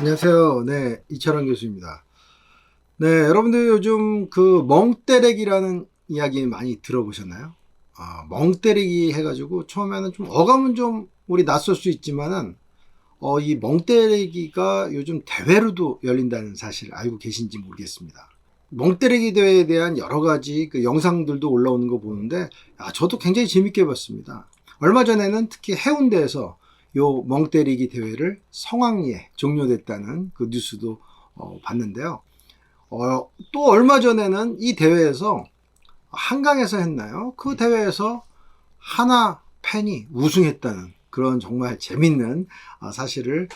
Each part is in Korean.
안녕하세요. 네, 이철환 교수입니다. 네, 여러분들 요즘 그 멍때리기라는 이야기 많이 들어보셨나요? 멍때리기 해가지고 처음에는 좀 어감은 좀 우리 낯설 수 있지만은 이 멍때리기가 요즘 대회로도 열린다는 사실 알고 계신지 모르겠습니다. 멍때리기 대회에 대한 여러 가지 그 영상들도 올라오는 거 보는데 저도 굉장히 재밌게 봤습니다. 얼마 전에는 특히 해운대에서 요 멍때리기 대회를 성황리에 종료됐다는 그 뉴스도 봤는데요. 또 얼마 전에는 이 대회에서 한강에서 했나요? 그 대회에서 하나 팬이 우승했다는 그런 정말 재밌는 사실을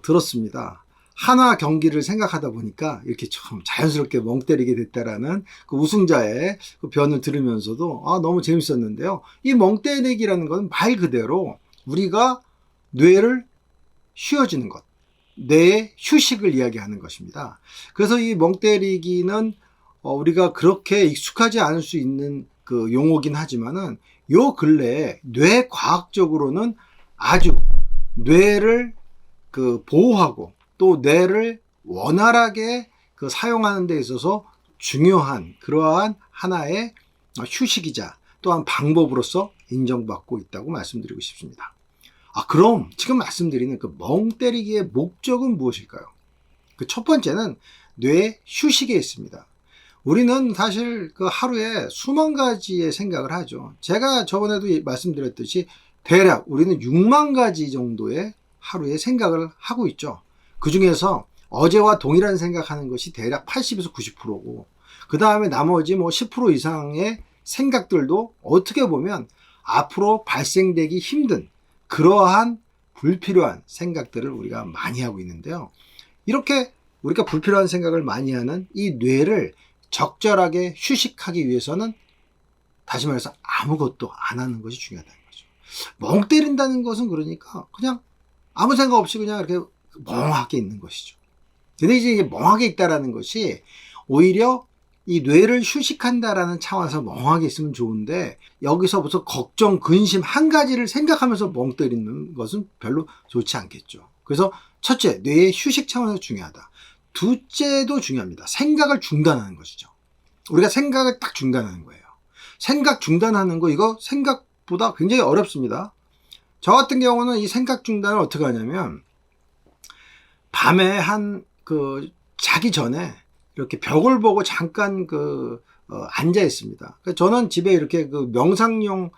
들었습니다. 하나 경기를 생각하다 보니까 이렇게 참 자연스럽게 멍 때리게 됐다라는 그 우승자의 그 변을 들으면서도 너무 재밌었는데요. 이 멍 때리기라는 건 말 그대로 우리가 뇌를 쉬어지는 것, 뇌의 휴식을 이야기하는 것입니다. 그래서 이 멍 때리기는 우리가 그렇게 익숙하지 않을 수 있는 그 용어긴 하지만은 요 근래에 뇌 과학적으로는 아주 뇌를 그 보호하고 또 뇌를 원활하게 그 사용하는 데 있어서 중요한 그러한 하나의 휴식이자 또한 방법으로서 인정받고 있다고 말씀드리고 싶습니다. 그럼 지금 말씀드리는 그 멍 때리기의 목적은 무엇일까요? 그 첫 번째는 뇌의 휴식에 있습니다. 우리는 사실 그 하루에 수만 가지의 생각을 하죠. 제가 저번에도 말씀드렸듯이 대략 우리는 6만 가지 정도의 하루에 생각을 하고 있죠. 그 중에서 어제와 동일한 생각하는 것이 대략 80에서 90%고 그 다음에 나머지 뭐 10% 이상의 생각들도 어떻게 보면 앞으로 발생되기 힘든 그러한 불필요한 생각들을 우리가 많이 하고 있는데요. 이렇게 우리가 불필요한 생각을 많이 하는 이 뇌를 적절하게 휴식하기 위해서는 다시 말해서 아무것도 안 하는 것이 중요하다는 거죠. 멍 때린다는 것은 그러니까 그냥 아무 생각 없이 그냥 이렇게 멍하게 있는 것이죠. 근데 이제 이게 멍하게 있다라는 것이 오히려 이 뇌를 휴식한다라는 차원에서 멍하게 있으면 좋은데 여기서부터 걱정, 근심 한 가지를 생각하면서 멍 때리는 것은 별로 좋지 않겠죠. 그래서 첫째, 뇌의 휴식 차원에서 중요하다. 둘째도 중요합니다. 생각을 중단하는 것이죠. 우리가 생각을 딱 중단하는 거예요. 생각 중단하는 거 이거 생각보다 굉장히 어렵습니다. 저 같은 경우는 이 생각 중단을 어떻게 하냐면 밤에 자기 전에 이렇게 벽을 보고 잠깐 앉아 있습니다. 저는 집에 이렇게 그 명상용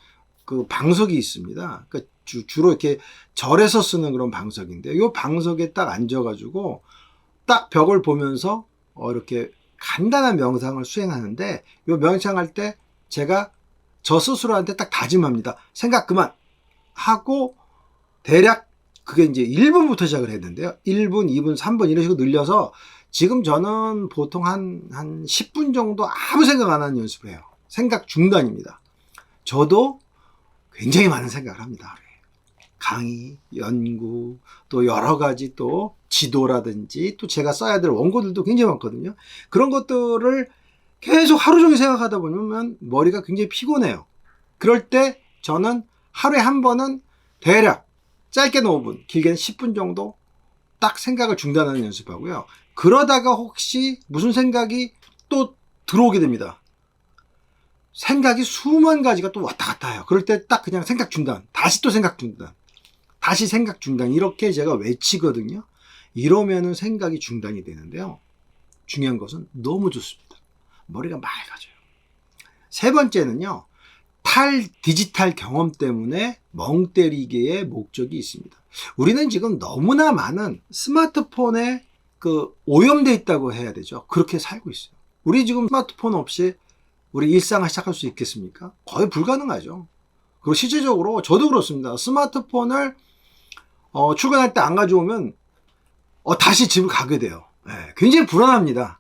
그 방석이 있습니다. 그러니까 주로 이렇게 절에서 쓰는 그런 방석인데, 이 방석에 딱 앉아가지고 딱 벽을 보면서 이렇게 간단한 명상을 수행하는데, 이 명상할 때 제가 저 스스로한테 딱 다짐합니다. 생각 그만 하고 대략 그게 이제 1분부터 시작을 했는데요. 1분, 2분, 3분 이런 식으로 늘려서 지금 저는 보통 한 10분 정도 아무 생각 안 하는 연습을 해요. 생각 중단입니다. 저도 굉장히 많은 생각을 합니다. 하루에. 강의, 연구, 또 여러 가지 또 지도라든지 또 제가 써야 될 원고들도 굉장히 많거든요. 그런 것들을 계속 하루 종일 생각하다 보면 머리가 굉장히 피곤해요. 그럴 때 저는 하루에 한 번은 대략 짧게는 5분, 길게는 10분 정도 딱 생각을 중단하는 연습하고요. 그러다가 혹시 무슨 생각이 또 들어오게 됩니다. 생각이 수만 가지가 또 왔다 갔다 해요. 그럴 때 딱 그냥 생각 중단, 다시 또 생각 중단, 다시 생각 중단 이렇게 제가 외치거든요. 이러면은 생각이 중단이 되는데요. 중요한 것은 너무 좋습니다. 머리가 맑아져요. 세 번째는요. 디지털 경험 때문에 멍 때리기의 목적이 있습니다. 우리는 지금 너무나 많은 스마트폰에 오염되어 있다고 해야 되죠. 그렇게 살고 있어요. 우리 지금 스마트폰 없이 우리 일상을 시작할 수 있겠습니까? 거의 불가능하죠. 그리고 실제적으로 저도 그렇습니다. 스마트폰을 출근할 때 안 가져오면 다시 집을 가게 돼요. 굉장히 불안합니다.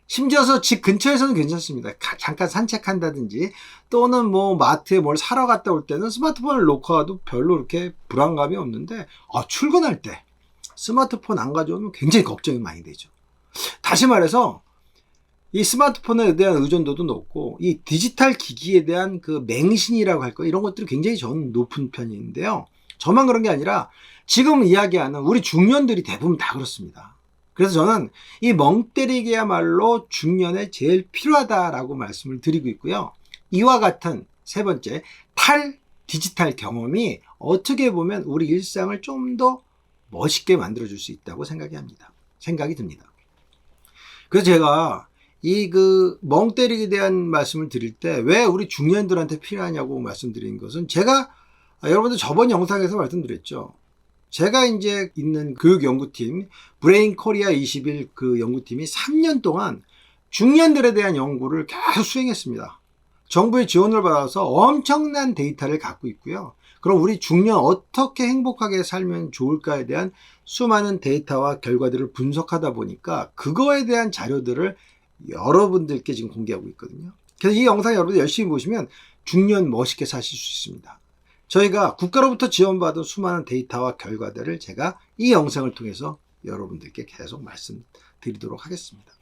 심지어서 집 근처에서는 괜찮습니다. 잠깐 산책한다든지 또는 뭐 마트에 뭘 사러 갔다 올 때는 스마트폰을 놓고 와도 별로 이렇게 불안감이 없는데 출근할 때 스마트폰 안 가져오면 굉장히 걱정이 많이 되죠. 다시 말해서 이 스마트폰에 대한 의존도도 높고 이 디지털 기기에 대한 그 맹신이라고 할까요? 이런 것들이 굉장히 저는 높은 편인데요. 저만 그런 게 아니라 지금 이야기하는 우리 중년들이 대부분 다 그렇습니다. 그래서 저는 이 멍때리기야말로 중년에 제일 필요하다라고 말씀을 드리고 있고요. 이와 같은 세 번째, 디지털 경험이 어떻게 보면 우리 일상을 좀 더 멋있게 만들어줄 수 있다고 생각이 듭니다. 그래서 제가 이 멍때리기에 대한 말씀을 드릴 때 왜 우리 중년들한테 필요하냐고 말씀드린 것은 제가 여러분들 저번 영상에서 말씀드렸죠. 제가 이제 있는 교육연구팀 브레인 코리아 21 그 연구팀이 3년 동안 중년들에 대한 연구를 계속 수행했습니다. 정부의 지원을 받아서 엄청난 데이터를 갖고 있고요. 그럼 우리 중년 어떻게 행복하게 살면 좋을까에 대한 수많은 데이터와 결과들을 분석하다 보니까 그거에 대한 자료들을 여러분들께 지금 공개하고 있거든요. 그래서 이 영상 여러분들 열심히 보시면 중년 멋있게 사실 수 있습니다. 저희가 국가로부터 지원받은 수많은 데이터와 결과들을 제가 이 영상을 통해서 여러분들께 계속 말씀드리도록 하겠습니다.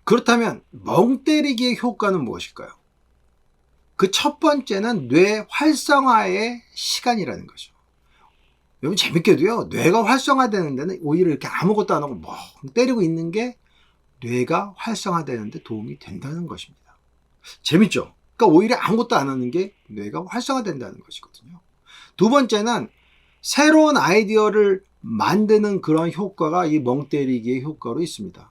그렇다면 멍때리기의 효과는 무엇일까요? 그 첫 번째는 뇌 활성화의 시간이라는 거죠. 여러분 재밌게도요, 뇌가 활성화되는 데는 오히려 이렇게 아무것도 안 하고 멍 때리고 있는 게 뇌가 활성화되는 데 도움이 된다는 것입니다. 재밌죠? 그러니까 오히려 아무것도 안 하는 게 뇌가 활성화된다는 것이거든요. 두 번째는 새로운 아이디어를 만드는 그런 효과가 이 멍때리기의 효과로 있습니다.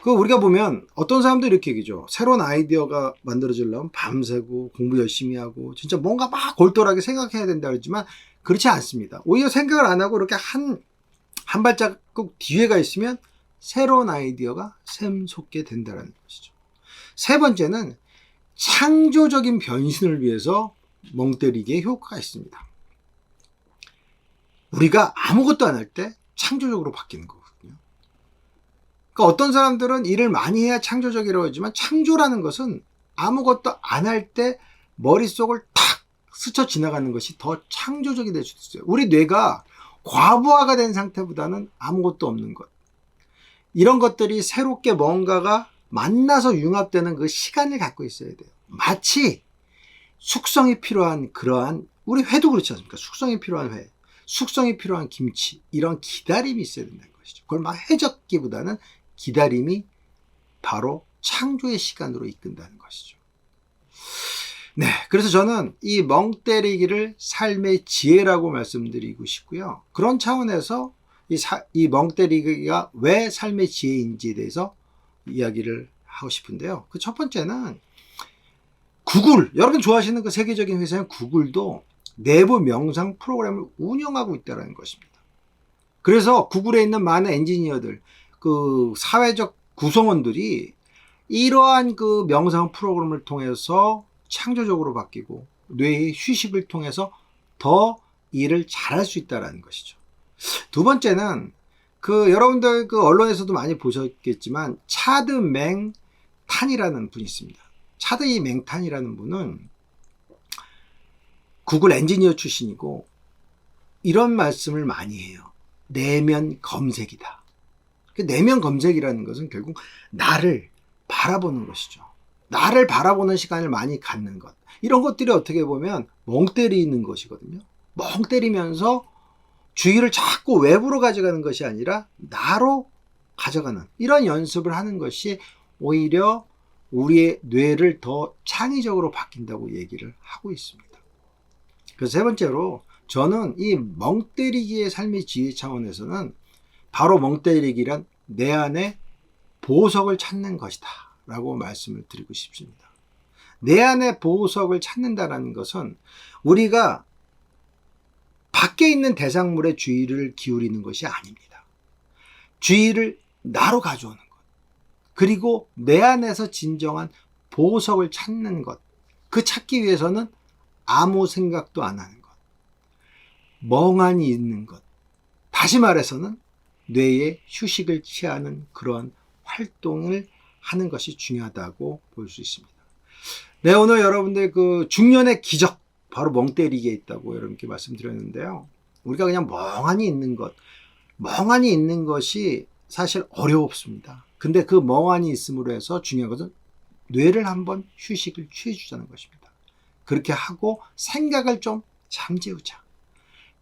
우리가 보면 어떤 사람도 이렇게 얘기죠. 새로운 아이디어가 만들어지려면 밤새고 공부 열심히 하고 진짜 뭔가 막 골똘하게 생각해야 된다 그러지만 그렇지 않습니다. 오히려 생각을 안 하고 이렇게 한 발자국 뒤에 가 있으면 새로운 아이디어가 샘솟게 된다는 것이죠. 세 번째는 창조적인 변신을 위해서 멍때리기의 효과가 있습니다. 우리가 아무것도 안 할 때 창조적으로 바뀌는 거거든요. 그러니까 어떤 사람들은 일을 많이 해야 창조적이라고 하지만 창조라는 것은 아무것도 안 할 때 머릿속을 탁 스쳐 지나가는 것이 더 창조적이 될 수도 있어요. 우리 뇌가 과부하가 된 상태보다는 아무것도 없는 것. 이런 것들이 새롭게 뭔가가 만나서 융합되는 그 시간을 갖고 있어야 돼요. 마치 숙성이 필요한 그러한, 우리 회도 그렇지 않습니까? 숙성이 필요한 회, 숙성이 필요한 김치, 이런 기다림이 있어야 된다는 것이죠. 그걸 막 해적기보다는 기다림이 바로 창조의 시간으로 이끈다는 것이죠. 네, 그래서 저는 이 멍때리기를 삶의 지혜라고 말씀드리고 싶고요. 그런 차원에서 이 멍때리기가 왜 삶의 지혜인지에 대해서 이야기를 하고 싶은데요. 그 첫 번째는 구글, 여러분 좋아하시는 그 세계적인 회사인 구글도 내부 명상 프로그램을 운영하고 있다는 것입니다. 그래서 구글에 있는 많은 엔지니어들, 그 사회적 구성원들이 이러한 그 명상 프로그램을 통해서 창조적으로 바뀌고 뇌의 휴식을 통해서 더 일을 잘할 수 있다는 것이죠. 두 번째는 여러분들 언론에서도 많이 보셨겠지만 차드 맹탄이라는 분이 있습니다. 차드 맹탄이라는 분은 구글 엔지니어 출신이고 이런 말씀을 많이 해요. 내면 검색이다. 내면 검색이라는 것은 결국 나를 바라보는 것이죠. 나를 바라보는 시간을 많이 갖는 것. 이런 것들이 어떻게 보면 멍 때리는 것이거든요. 멍 때리면서 주의를 자꾸 외부로 가져가는 것이 아니라 나로 가져가는 이런 연습을 하는 것이 오히려 우리의 뇌를 더 창의적으로 바뀐다고 얘기를 하고 있습니다. 그래서 세 번째로 저는 이 멍 때리기의 삶의 지혜 차원에서는 바로 멍 때리기란 내 안에 보석을 찾는 것이다 라고 말씀을 드리고 싶습니다. 내 안에 보석을 찾는다는 것은 우리가 밖에 있는 대상물에 주의를 기울이는 것이 아닙니다. 주의를 나로 가져오는 것. 그리고 내 안에서 진정한 보석을 찾는 것. 그 찾기 위해서는 아무 생각도 안 하는 것. 멍하니 있는 것. 다시 말해서는 뇌의 휴식을 취하는 그런 활동을 하는 것이 중요하다고 볼 수 있습니다. 네, 오늘 여러분들 중년의 기적, 바로 멍 때리기에 있다고 여러분께 말씀드렸는데요. 우리가 그냥 멍하니 있는 것이 사실 어렵습니다. 근데 그 멍하니 있음으로 해서 중요한 것은 뇌를 한번 휴식을 취해 주자는 것입니다. 그렇게 하고 생각을 좀 잠재우자.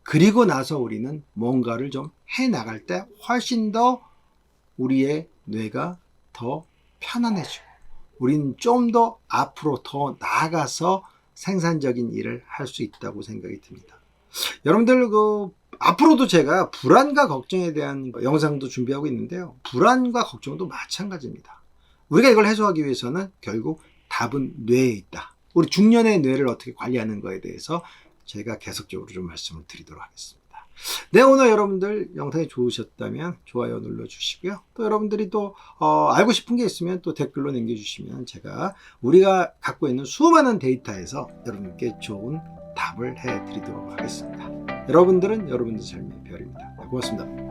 그리고 나서 우리는 뭔가를 좀 해나갈 때 훨씬 더 우리의 뇌가 더 편안해지고 우리는 좀 더 앞으로 더 나아가서 생산적인 일을 할 수 있다고 생각이 듭니다. 여러분들 앞으로도 제가 불안과 걱정에 대한 영상도 준비하고 있는데요. 불안과 걱정도 마찬가지입니다. 우리가 이걸 해소하기 위해서는 결국 답은 뇌에 있다. 우리 중년의 뇌를 어떻게 관리하는 거에 대해서 제가 계속적으로 좀 말씀을 드리도록 하겠습니다. 네, 오늘 여러분들 영상이 좋으셨다면 좋아요 눌러주시고요. 또 여러분들이 또 알고 싶은 게 있으면 또 댓글로 남겨주시면 제가 우리가 갖고 있는 수많은 데이터에서 여러분께 좋은 답을 해드리도록 하겠습니다. 여러분들은 여러분들 삶의 별입니다. 네, 고맙습니다.